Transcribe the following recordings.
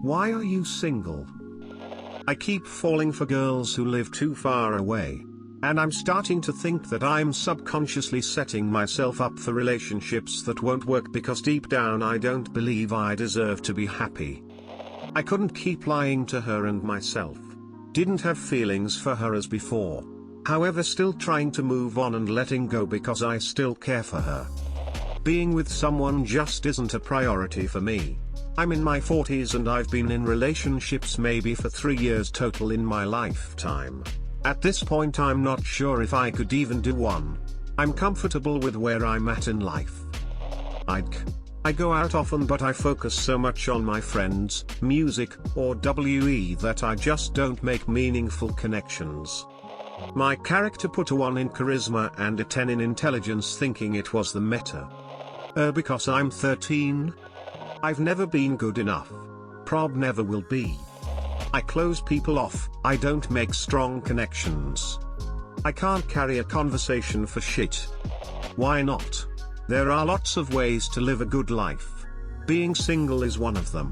Why are you single? I keep falling for girls who live too far away. And I'm starting to think that I'm subconsciously setting myself up for relationships that won't work because deep down I don't believe I deserve to be happy. I couldn't keep lying to her and myself. Didn't have feelings for her as before. However, still trying to move on and letting go because I still care for her. Being with someone just isn't a priority for me. I'm in my 40s and I've been in relationships maybe for 3 years total in my lifetime. At this point I'm not sure if I could even do one. I'm comfortable with where I'm at in life. I go out often but I focus so much on my friends, music, or WE that I just don't make meaningful connections. My character put a 1 in charisma and a 10 in intelligence, thinking it was the meta. Because I'm 13? I've never been good enough. Prob never will be. I close people off, I don't make strong connections. I can't carry a conversation for shit. Why not? There are lots of ways to live a good life. Being single is one of them.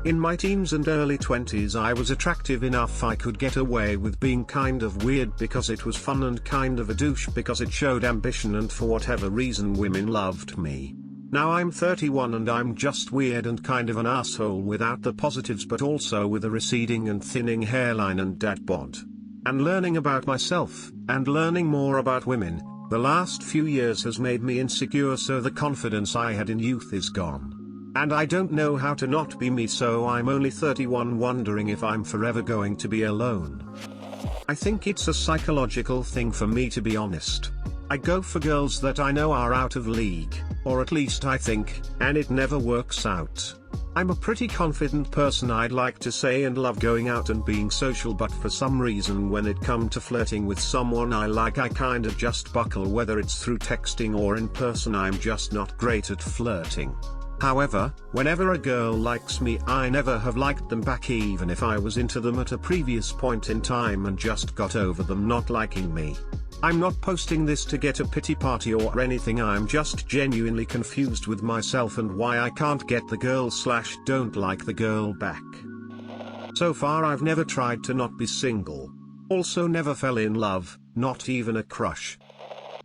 In my teens and early 20s I was attractive enough I could get away with being kind of weird because it was fun, and kind of a douche because it showed ambition, and for whatever reason women loved me. Now I'm 31 and I'm just weird and kind of an asshole without the positives, but also with a receding and thinning hairline and dad bod. And learning about myself, and learning more about women, the last few years has made me insecure, so the confidence I had in youth is gone. And I don't know how to not be me, so I'm only 31 wondering if I'm forever going to be alone. I think it's a psychological thing for me, to be honest. I go for girls that I know are out of league, or at least I think, and it never works out. I'm a pretty confident person, I'd like to say, and love going out and being social, but for some reason when it comes to flirting with someone I like I kinda just buckle, whether it's through texting or in person. I'm just not great at flirting. However, whenever a girl likes me I never have liked them back, even if I was into them at a previous point in time and just got over them not liking me. I'm not posting this to get a pity party or anything, I'm just genuinely confused with myself and why I can't get the girl/don't like the girl back. So far I've never tried to not be single. Also never fell in love, not even a crush.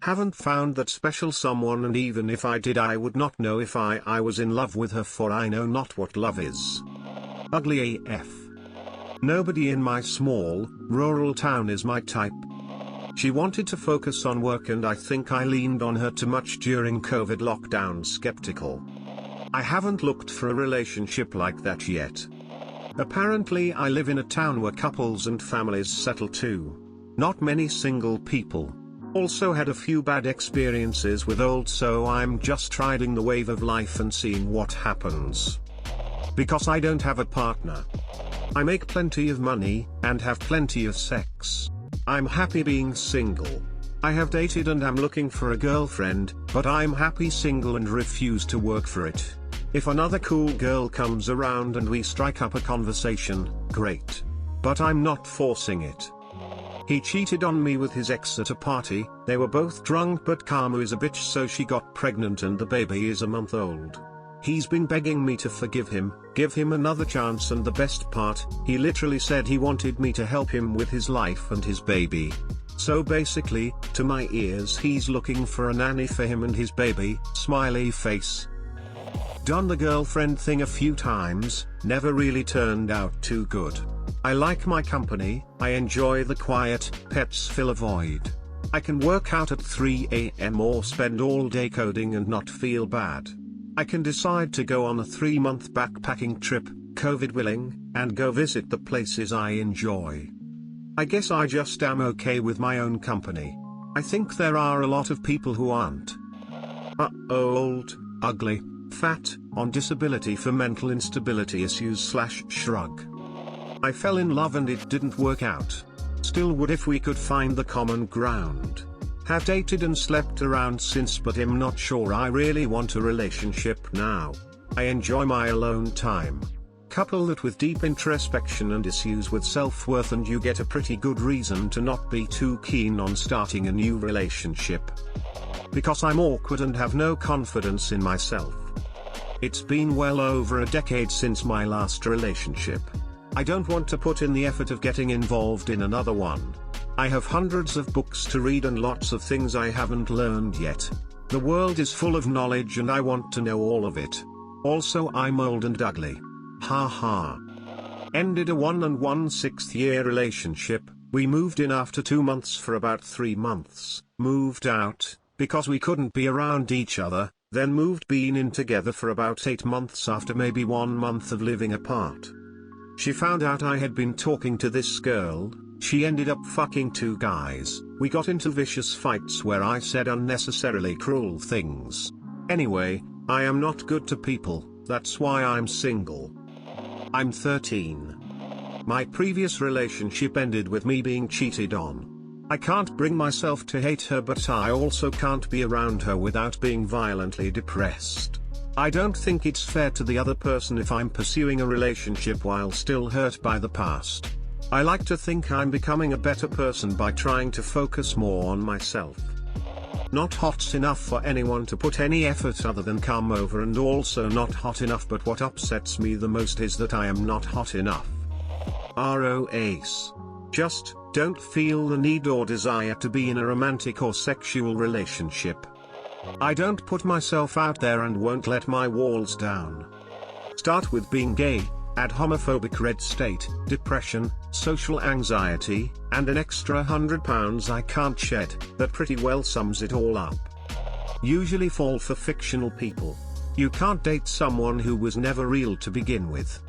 Haven't found that special someone, and even if I did I would not know if I was in love with her, for I know not what love is. Ugly AF. Nobody in my small, rural town is my type. She wanted to focus on work and I think I leaned on her too much during COVID lockdown. Skeptical. I haven't looked for a relationship like that yet. Apparently I live in a town where couples and families settle too. Not many single people. Also had a few bad experiences with old, so I'm just riding the wave of life and seeing what happens. Because I don't have a partner. I make plenty of money, and have plenty of sex. I'm happy being single. I have dated and am looking for a girlfriend, but I'm happy single and refuse to work for it. If another cool girl comes around and we strike up a conversation, great. But I'm not forcing it. He cheated on me with his ex at a party. They were both drunk, but karma is a bitch, so she got pregnant and the baby is a month old. He's been begging me to forgive him, give him another chance, and the best part, he literally said he wanted me to help him with his life and his baby. So basically, to my ears, he's looking for a nanny for him and his baby, smiley face. Done the girlfriend thing a few times, never really turned out too good. I like my company, I enjoy the quiet, pets fill a void. I can work out at 3 AM or spend all day coding and not feel bad. I can decide to go on a 3-month backpacking trip, COVID willing, and go visit the places I enjoy. I guess I just am okay with my own company. I think there are a lot of people who aren't. Old, ugly, fat, on disability for mental instability issues/shrug. I fell in love and it didn't work out. Still would if we could find the common ground. Have dated and slept around since, but am not sure I really want a relationship now. I enjoy my alone time. Couple that with deep introspection and issues with self-worth and you get a pretty good reason to not be too keen on starting a new relationship. Because I'm awkward and have no confidence in myself. It's been well over a decade since my last relationship. I don't want to put in the effort of getting involved in another one. I have hundreds of books to read and lots of things I haven't learned yet. The world is full of knowledge and I want to know all of it. Also, I'm old and ugly. Haha. Ended a 1 1/6 year relationship. We moved in after 2 months for about 3 months. Moved out, because we couldn't be around each other, then moved been in together for about 8 months after maybe 1 month of living apart. She found out I had been talking to this girl. She ended up fucking 2 guys. We got into vicious fights where I said unnecessarily cruel things. Anyway, I am not good to people, that's why I'm single. I'm 13. My previous relationship ended with me being cheated on. I can't bring myself to hate her, but I also can't be around her without being violently depressed. I don't think it's fair to the other person if I'm pursuing a relationship while still hurt by the past. I like to think I'm becoming a better person by trying to focus more on myself. Not hot enough for anyone to put any effort other than come over, and also not hot enough, but what upsets me the most is that I am not hot enough. ROAS. Just don't feel the need or desire to be in a romantic or sexual relationship. I don't put myself out there and won't let my walls down. Start with being gay, add homophobic red state, depression, social anxiety, and an extra 100 pounds I can't shed. That pretty well sums it all up. Usually fall for fictional people. You can't date someone who was never real to begin with.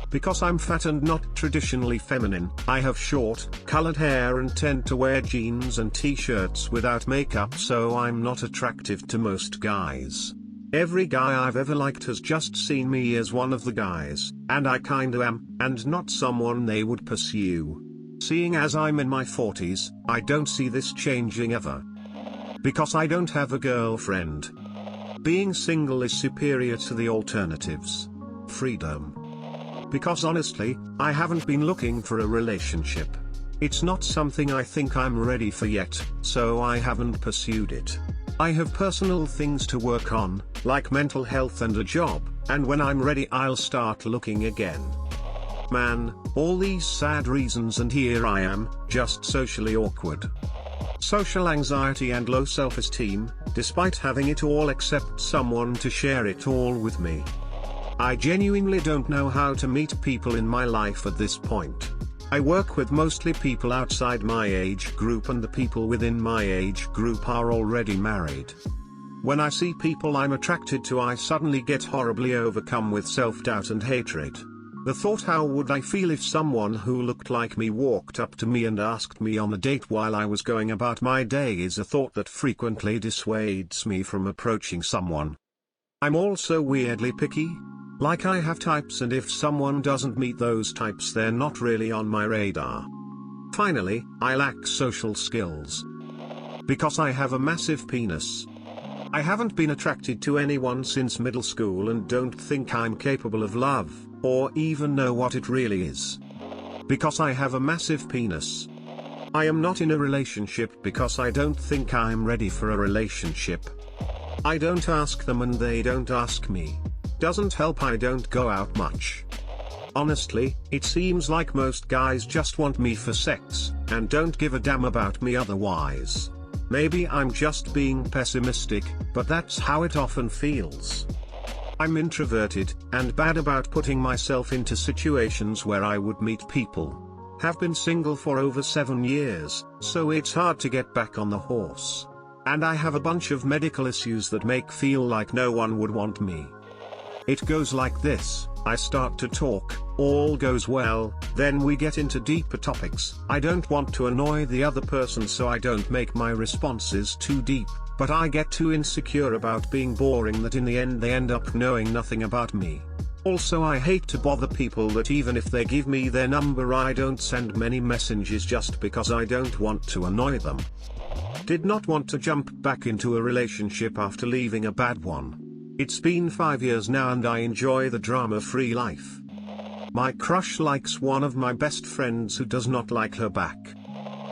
Because I'm fat and not traditionally feminine, I have short, colored hair and tend to wear jeans and t-shirts without makeup, so I'm not attractive to most guys. Every guy I've ever liked has just seen me as one of the guys, and I kinda am, and not someone they would pursue. Seeing as I'm in my 40s, I don't see this changing ever. Because I don't have a girlfriend. Being single is superior to the alternatives. Freedom. Because honestly, I haven't been looking for a relationship. It's not something I think I'm ready for yet, so I haven't pursued it. I have personal things to work on, like mental health and a job, and when I'm ready I'll start looking again. Man, all these sad reasons and here I am, just socially awkward. Social anxiety and low self-esteem, despite having it all except someone to share it all with me. I genuinely don't know how to meet people in my life at this point. I work with mostly people outside my age group, and the people within my age group are already married. When I see people I'm attracted to, I suddenly get horribly overcome with self-doubt and hatred. The thought, how would I feel if someone who looked like me walked up to me and asked me on a date while I was going about my day, is a thought that frequently dissuades me from approaching someone. I'm also weirdly picky. Like, I have types, and if someone doesn't meet those types, they're not really on my radar. Finally, I lack social skills. Because I have a massive penis. I haven't been attracted to anyone since middle school and don't think I'm capable of love, or even know what it really is. Because I have a massive penis. I am not in a relationship because I don't think I'm ready for a relationship. I don't ask them and they don't ask me. Doesn't help I don't go out much. Honestly, it seems like most guys just want me for sex, and don't give a damn about me otherwise. Maybe I'm just being pessimistic, but that's how it often feels. I'm introverted, and bad about putting myself into situations where I would meet people. Have been single for over 7 years, so it's hard to get back on the horse. And I have a bunch of medical issues that make feel like no one would want me. It goes like this: I start to talk, all goes well, then we get into deeper topics. I don't want to annoy the other person, so I don't make my responses too deep, but I get too insecure about being boring that in the end they end up knowing nothing about me. Also, I hate to bother people that even if they give me their number, I don't send many messages just because I don't want to annoy them. Did not want to jump back into a relationship after leaving a bad one. It's been 5 years now and I enjoy the drama-free life. My crush likes one of my best friends who does not like her back.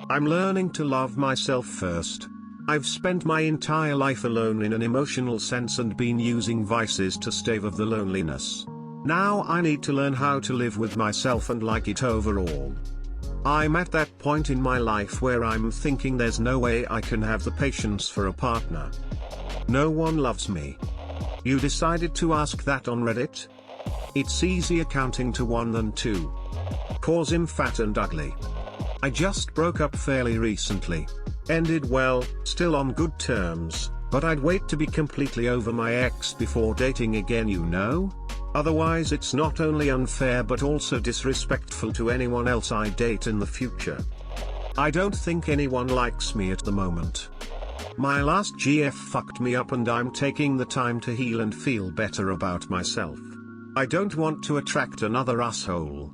I'm learning to love myself first. I've spent my entire life alone in an emotional sense and been using vices to stave off the loneliness. Now I need to learn how to live with myself and like it overall. I'm at that point in my life where I'm thinking there's no way I can have the patience for a partner. No one loves me. You decided to ask that on Reddit? It's easier counting to 1 than 2. Calls him fat and ugly. I just broke up fairly recently. Ended well, still on good terms, but I'd wait to be completely over my ex before dating again, you know? Otherwise it's not only unfair but also disrespectful to anyone else I date in the future. I don't think anyone likes me at the moment. My last GF fucked me up and I'm taking the time to heal and feel better about myself. I don't want to attract another asshole.